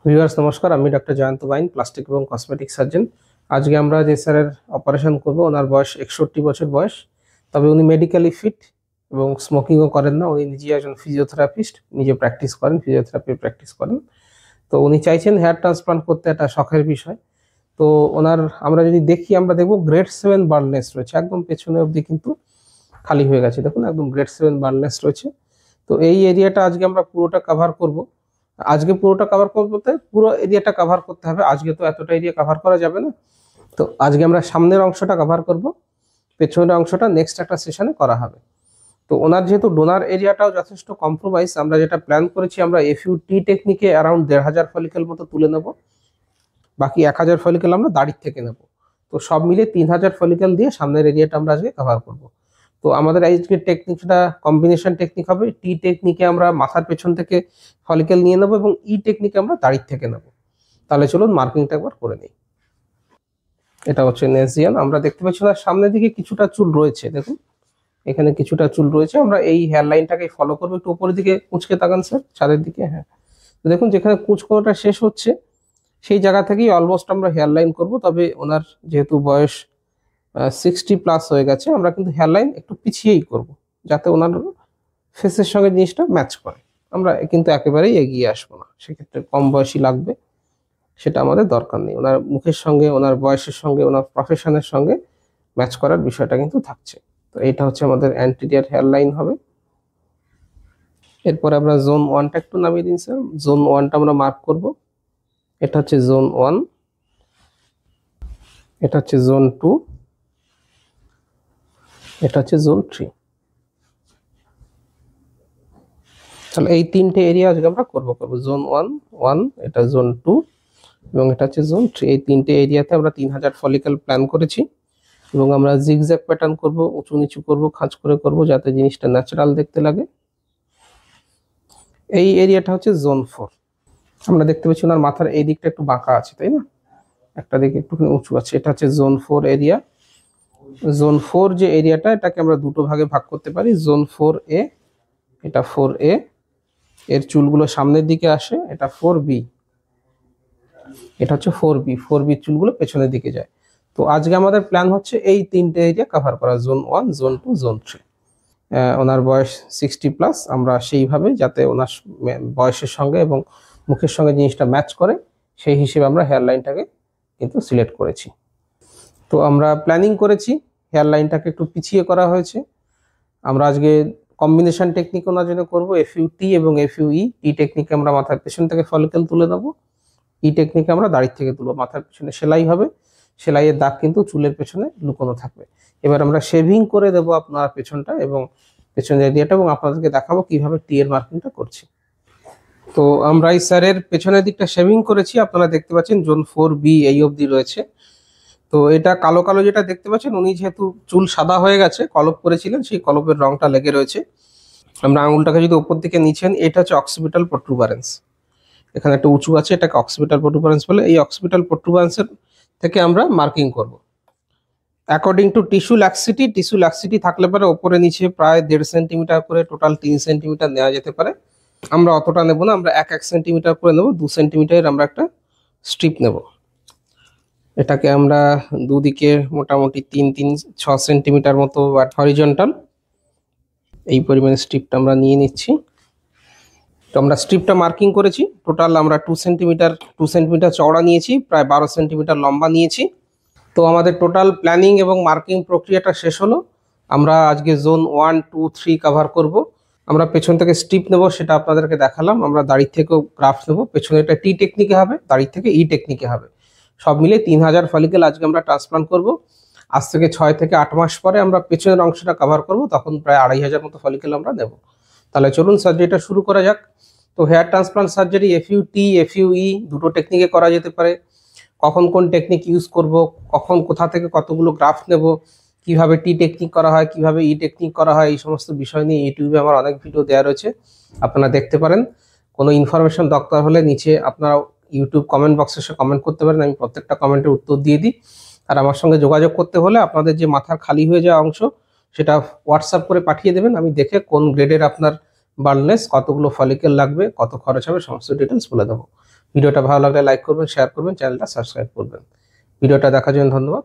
Viewers নমস্কার, আমি doctor Jayanta বাইন, plastic এবং কসমেটিক সার্জন। আজকে আমরা যে স্যারের অপারেশন করব, ওনার বয়স 61 বছর বয়স। তবে উনি মেডিকেলি ফিট এবং স্মোকিংও করেন না। উনি নিজে একজন ফিজিওথেরাপিস্ট, নিজে প্র্যাকটিস করেন, ফিজিওথেরাপি প্র্যাকটিস করেন। তো উনি চাইছেন হেয়ার ট্রান্সপ্লান্ট করতে, একটা শখের বিষয়। তো ওনার আমরা যদি দেখি, আমরা দেখবো গ্রেড 7 বার্নলেস রয়েছে, একদম পেছনে অবধি কিন্তু খালি হয়ে গেছে। দেখুন, একদম গ্রেড 7 বার্নলেস রয়েছে। তো এই এরিয়াটা আজকে আমরা পুরোটা কভার করব। আজকে পুরোটা কভার করতে পুরো এরিয়াটা কভার করতে হবে। আজকে তো এতটা এরিয়া কভার করা যাবে না। তো আজকে আমরা সামনের অংশটা কভার করব, পেছনের অংশটা নেক্সট একটা সেশনে করা হবে। তো ওনার যেহেতু ডোনার এরিয়াটাও যথেষ্ট কম্প্রোমাইজ, আমরা যেটা প্ল্যান করেছি, আমরা এফইউটি টেকনিকে অ্যারাউন্ড 1500 ফলিকেল মতো তুলে নেব। বাকি 1000 ফলিকেল আমরা দাড়ির থেকে নেব। তো সব মিলিয়ে 3000 ফলিকেল দিয়ে সামনের এরিয়াটা আমরা আজকে কভার করব। তো আমাদের আজকের টেকনিকটা কম্বিনেশন টেকনিক হবে। টি টেকনিকে আমরা মাথার পেছন থেকে ফলিকেল নিয়ে নেব এবং ই টেকনিকে আমরা দাড়ির থেকে নেব। তাহলে চলুন মার্কিংটা একবার করে নিই। এটা হচ্ছে নেজিয়ান। আমরা দেখতে পাচ্ছি না, সামনের দিকে কিছুটা চুল রয়েছে, দেখুন এখানে কিছুটা চুল রয়েছে। আমরা এই হেয়ার লাইনটাকে ফলো করবো। একটু উপরের দিকে কুঁচকে তাকান স্যার, ছাদের দিকে। হ্যাঁ, তো দেখুন যেখানে কুঁচকোটা শেষ হচ্ছে সেই জায়গা থেকেই অলমোস্ট আমরা হেয়ার লাইন করবো। তবে ওনার যেহেতু বয়স 60+ হয়ে গেছে, আমরা কিন্তু হেয়ার লাইন একটু পিছিয়েই করব, যাতে ওনার ফেসের সঙ্গে জিনিসটা ম্যাচ করে। আমরা কিন্তু একেবারেই এগিয়ে আসবো না, সেক্ষেত্রে কম বয়সী লাগবে, সেটা আমাদের দরকার নেই। ওনার মুখের সঙ্গে, ওনার বয়সের সঙ্গে, ওনার প্রফেশনের সঙ্গে ম্যাচ করার বিষয়টা কিন্তু থাকছে। তো এইটা হচ্ছে আমাদের অ্যান্টিরিয়ার হেয়ার লাইন হবে। এরপরে আমরা জোন 1টা একটু নামিয়ে দিন স্যার। জোন 1টা আমরা মার্ক করব। এটা হচ্ছে জোন 1, এটা হচ্ছে জোন 2, এটা হচ্ছে জোন 3। তাহলে এই তিনটে এরিয়া আজকে আমরা করবো জোন 1, এটা জোন 2 এবং এটা হচ্ছে জোন 3। এই তিনটে এরিয়াতে আমরা 3000 ফলিকেল প্ল্যান করেছি এবং আমরা জিগজ্যাগ প্যাটার্ন করব, উঁচু নিচু করব, খাঁজ করে করব, যাতে জিনিসটা ন্যাচারাল দেখতে লাগে। এই এরিয়াটা হচ্ছে জোন 4। আমরা দেখতে পাচ্ছি ওনার মাথার এই দিকটা একটু বাঁকা আছে, তাই না? একটা দিকে একটুখানি উঁচু আছে। এটা হচ্ছে জোন 4 এরিয়া। জোন 4 যে এরিয়াটা, এটাকে আমরা দুটো ভাগে ভাগ করতে পারি। জোন 4A, এটা 4A, এর চুলগুলো সামনের দিকে আসে। এটা 4B, এটা হচ্ছে 4B চুলগুলো পেছনের দিকে যায়। তো আজকে আমাদের প্ল্যান হচ্ছে এই তিনটে এরিয়া কভার করা, জোন 1, জোন 2, জোন 3। ওনার বয়স 60+। আমরা সেইভাবে, যাতে ওনার বয়সের সঙ্গে এবং মুখের সঙ্গে জিনিসটা ম্যাচ করে, সেই হিসেবে আমরা হেয়ার লাইনটাকে কিন্তু সিলেক্ট করেছি। তো আমরা প্ল্যানিং করেছি, হেয়ার লাইনটাকে একটু পিছিয়ে করা হয়েছে। আমরা আজকে কম্বিনেশন টেকনিক ওনার জন্য করবো, এফইউটি এবং এফইউই। টি টেকনিকে আমরা মাথার পেছন থেকে ফলিকেল তুলে দেবো, ই টেকনিকে আমরা দাড়ির থেকে তুলবো। মাথার পেছনে সেলাই হবে, সেলাইয়ের দাগ কিন্তু চুলের পেছনে লুকোনো থাকবে। এবার আমরা শেভিং করে দেবো আপনার পেছনটা এবং পেছনের এরিয়াটা, এবং আপনাদেরকে দেখাবো কিভাবে টি এর মার্কিংটা করছি। তো আমরা এই স্যারের পেছনের দিকটা শেভিং করেছি। আপনারা দেখতে পাচ্ছেন জোন 4B এই অবধি রয়েছে। তো এটা কালো কালো যেটা দেখতে পাচ্ছেন, উনি যেহেতু চুল সাদা হয়ে গেছে, কলপ করেছিলেন, সেই কলপের রংটা লেগে রয়েছে। আমরা আঙুলটাকে যদি উপর দিকে নিচ্ছেন, এটা হচ্ছে অক্সিপিটাল প্রোট্রুবারেন্স। এখানে একটা উঁচু আছে, এটাকে অক্সিপিটাল প্রোট্রুবারেন্স বলে। এই অক্সিপিটাল প্রোট্রুবারেন্সের থেকে আমরা মার্কিং করব according to tissue laxity. Tissue laxity থাকলে পরে ওপরে নিচে প্রায় 1.5 সেন্টিমিটার করে, টোটাল 3 সেন্টিমিটার নেওয়া যেতে পারে। আমরা অতটা নেব না, আমরা 1 সেন্টিমিটার করে নেব। 2 সেন্টিমিটারের আমরা একটা স্ট্রিপ নেব। এটাকে আমরা দুদিকে মোটামুটি 6 সেন্টিমিটার মতো হরিজন্টাল এই পরিমাণে স্ট্রিপটা আমরা নিয়ে নিচ্ছি। তো আমরা স্ট্রিপটা মার্কিং করেছি। টোটাল আমরা 2 সেন্টিমিটার চওড়া নিয়েছি, প্রায় 12 সেন্টিমিটার লম্বা নিয়েছি। তো আমাদের টোটাল প্ল্যানিং এবং মার্কিং প্রক্রিয়াটা শেষ হলো। আমরা আজকে জোন 1, 2, 3 কভার করব। আমরা পেছন থেকে স্ট্রিপ নেব, সেটা আপনাদেরকে দেখালাম। আমরা দাড়ির থেকেও গ্রাফ নেব। পেছনে এটা টি টেকনিকে হবে, দাড়ির থেকে ই টেকনিকে হবে। সব মিলে 3000 ফলিকেল আজকে আমরা ট্রান্সপ্লান্ট করব। আজ থেকে 6 থেকে 8 মাস পরে আমরা পেছনের অংশটা কভার করব, তখন প্রায় 2500 মতো ফলিকেল আমরা নেব। তাহলে চলুন সার্জারিটা শুরু করা যাক। তো hair transplant surgery FUT, FUE দুটো টেকনিকে করা যেতে পারে। কখন কোন টেকনিক ইউজ করব, কখন কোথা থেকে কতগুলো গ্রাফ নেব, কিভাবে টি টেকনিক করা হয়, কিভাবে ই টেকনিক করা হয়, এই সমস্ত বিষয় নিয়ে ইউটিউবে আমার অনেক ভিডিও দেওয়া রয়েছে, আপনারা দেখতে পারেন। কোনো ইনফরমেশন দরকার হলে নিচে আপনারা ইউটিউব কমেন্ট বক্সে এসে কমেন্ট করতে পারেন, আমি প্রত্যেকটা কমেন্টের উত্তর দিয়ে দিই। আর আমার সঙ্গে যোগাযোগ করতে হলে আপনাদের যে মাথার খালি হয়ে যাওয়া অংশ, সেটা হোয়াটসঅ্যাপ করে পাঠিয়ে দেবেন। আমি দেখে কোন গ্রেডের আপনার বার্নলেস, কতগুলো ফলিকেল লাগবে, কত খরচ হবে, সমস্ত ডিটেলস বলে দেবো। ভিডিওটা ভালো লাগলে লাইক করবেন, শেয়ার করবেন, চ্যানেলটা সাবস্ক্রাইব করবেন। ভিডিওটা দেখার জন্য ধন্যবাদ।